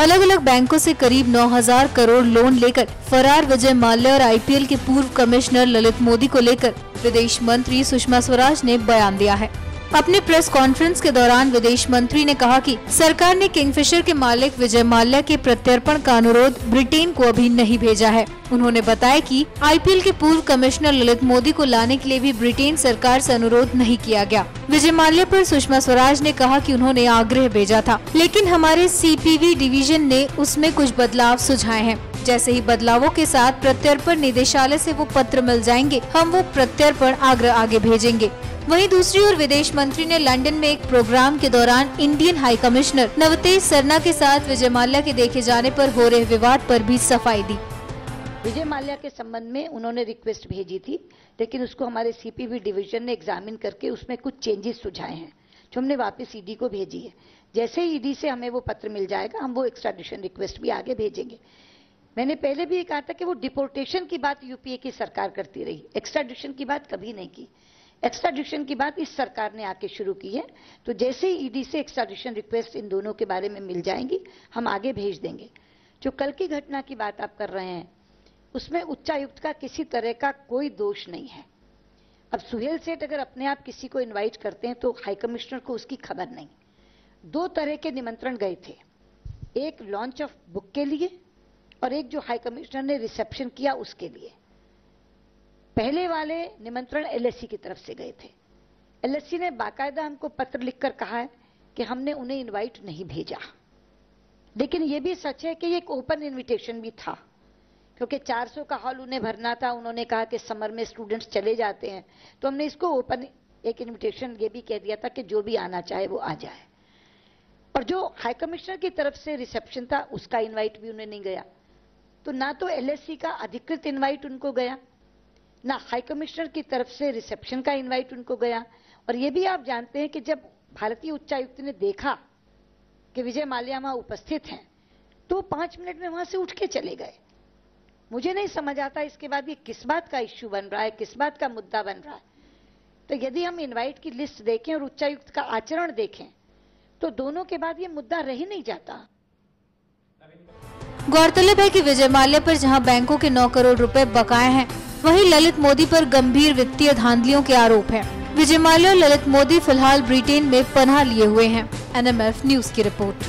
अलग अलग बैंकों से करीब 9,000 करोड़ लोन लेकर फरार विजय माल्या और आईपीएल के पूर्व कमिश्नर ललित मोदी को लेकर विदेश मंत्री सुषमा स्वराज ने बयान दिया है। अपने प्रेस कॉन्फ्रेंस के दौरान विदेश मंत्री ने कहा कि सरकार ने किंगफिशर के मालिक विजय माल्या के प्रत्यर्पण का अनुरोध ब्रिटेन को अभी नहीं भेजा है। उन्होंने बताया कि आईपीएल के पूर्व कमिश्नर ललित मोदी को लाने के लिए भी ब्रिटेन सरकार से अनुरोध नहीं किया गया। विजय माल्या पर सुषमा स्वराज ने कहा कि उन्होंने आग्रह भेजा था, लेकिन हमारे सीपीवी डिवीजन ने उसमें कुछ बदलाव सुझाए हैं। जैसे ही बदलावों के साथ प्रत्यर्पण निदेशालय से वो पत्र मिल जाएंगे, हम वो प्रत्यर्पण आग्रह आगे भेजेंगे। वहीं दूसरी ओर विदेश मंत्री ने लंदन में एक प्रोग्राम के दौरान Indian high commissioner Navtej Sarna के साथ विजय माल्या के देखे जाने पर हो रहे विवाद पर भी सफाई दी। विजय माल्या के संबंध में उन्होंने रिक्वेस्ट भेजी थी, लेकिन उसको हमारे सीपीवी डिवीजन ने एग्जामिन करके उसमें कुछ चेंजेस सुझाए हैं, जो हमने वापस ईडी को भेजी है। जैसे ही ईडी से हमें वो पत्र मिल जाएगा, हम वो एक्स्ट्राडिशन रिक्वेस्ट भी आगे भेजेंगे। मैंने पहले भी कहा था कि वो डिपोर्टेशन की बात यूपीए की सरकार करती रही, एक्स्ट्राडिशन की बात कभी नहीं की। एक्स्ट्राडिशन की बात इस सरकार ने आके शुरू की है। तो जैसे ही ईडी से एक्स्ट्राडिशन रिक्वेस्ट इन दोनों के बारे में मिल जाएंगी, हम आगे भेज देंगे। जो कल की घटना की बात आप कर रहे हैं, उसमें उच्चायुक्त का किसी तरह का कोई दोष नहीं है। अब सुहेल सेठ अगर अपने आप किसी को इनवाइट करते हैं तो हाई कमिश्नर को उसकी खबर नहीं। दो तरह के निमंत्रण गए थे, एक लॉन्च ऑफ बुक के लिए और एक जो हाई कमिश्नर ने रिसेप्शन किया उसके लिए। पहले वाले निमंत्रण एलएससी की तरफ से गए थे। एलएससी ने बाकायदा हमको पत्र लिखकर कहा है कि हमने उन्हें इनवाइट नहीं भेजा। लेकिन यह भी सच है कि ये एक ओपन इनविटेशन भी था, क्योंकि 400 का हॉल उन्हें भरना था। उन्होंने कहा कि समर में स्टूडेंट्स चले जाते हैं, तो हमने इसको ओपन एक इनविटेशन ये भी कह दिया था कि जो भी आना चाहे वो आ जाए। और जो हाई कमिश्नर की तरफ से रिसेप्शन था, उसका इन्वाइट भी उन्हें नहीं गया। तो ना तो एलएससी का अधिकृत इन्वाइट उनको गया, ना हाई कमिश्नर की तरफ से रिसेप्शन का इनवाइट उनको गया। और ये भी आप जानते हैं कि जब भारतीय उच्चायुक्त ने देखा कि विजय माल्या वहां उपस्थित हैं, तो 5 मिनट में वहां से उठ के चले गए। मुझे नहीं समझ आता इसके बाद ये किस बात का इश्यू बन रहा है, किस बात का मुद्दा बन रहा है। तो यदि हम इनवाइट की लिस्ट देखें और उच्चायुक्त का आचरण देखें, तो दोनों के बाद ये मुद्दा रह ही नहीं जाता। गौरतलब है कि विजय माल्या पर जहां बैंकों के 9 करोड़ रुपए बकाए हैं, वहीं ललित मोदी पर गंभीर वित्तीय धांधलियों के आरोप हैं। विजय माल्या और ललित मोदी फिलहाल ब्रिटेन में पनाह लिए हुए हैं। एनएमएफ न्यूज की रिपोर्ट।